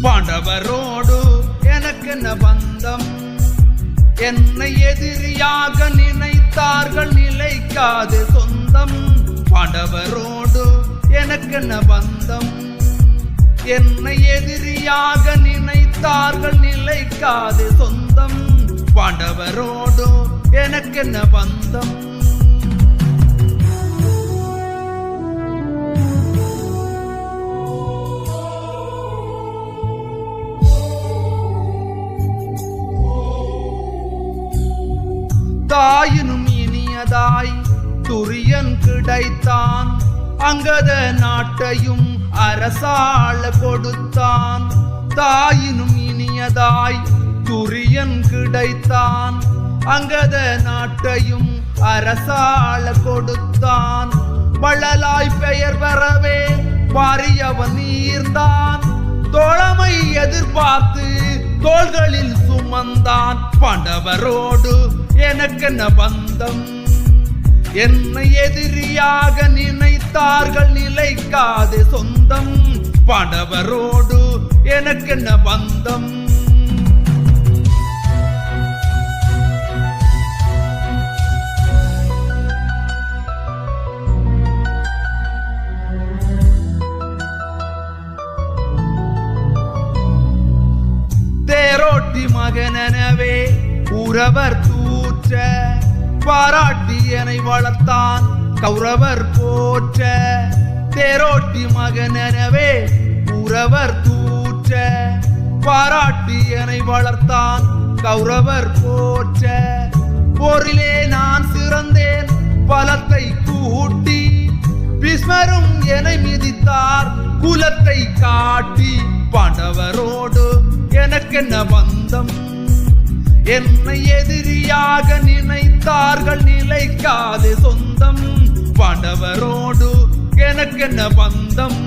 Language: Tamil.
பாண்டவரோடு எனக்கென்ன பந்தம்? என்னை எதிரியாக நினைத்தார்கள், நிலைக்காது சொந்தம். பாண்டவரோடு எனக்கென்ன பந்தம்? என்னை எதிரியாக நினைத்தார்கள், நிலைக்காது சொந்தம். பாண்டவரோடு எனக்கென்ன பந்தம்? தாயினும் இனியதாய் துரியன் கிடைத்தான், அங்கத நாட்டையும் அரசாள கொடுத்தான். தாயினும் இனியதாய் துரியன் கிடைத்தான், அங்கத நாட்டையும் அரசாள கொடுத்தான். வள்ளலாய் பெயர் பெறவே வாரியவன் நீர்ந்தான், தோழமை எதிர்பார்த்து தோள்களில் சுமந்தான். பாண்டவரோடு எனக்கென்ன பந்தம்? என்னை எதிரியாக நினைத்தார்கள், நிலைக்காது சொந்தம். பாண்டவரோடு எனக்கென்ன பந்தம்? தேரோட்டி மகனெனவே உறவர் தூற்ற, பாராட்டி என்னை வளர்த்தான் கௌரவர் போற்ற. தேரோட்டி மகனெனவே உறவர் தூற்ற, பாராட்டி என்னை வளர்த்தான் கௌரவர் போற்ற. போரிலே நான் சிறந்தேன் பலத்தை கூட்டி, பீஷ்மரும் என்னை மிதித்தார் குலத்தை காட்டி. பாண்டவரோடு எனக்கென்ன பந்தம்? என்னை எதிரியாக நினைத்தார்கள், நிலைக்காது சொந்தம். பாண்டவரோடு எனக்கென்ன பந்தம்?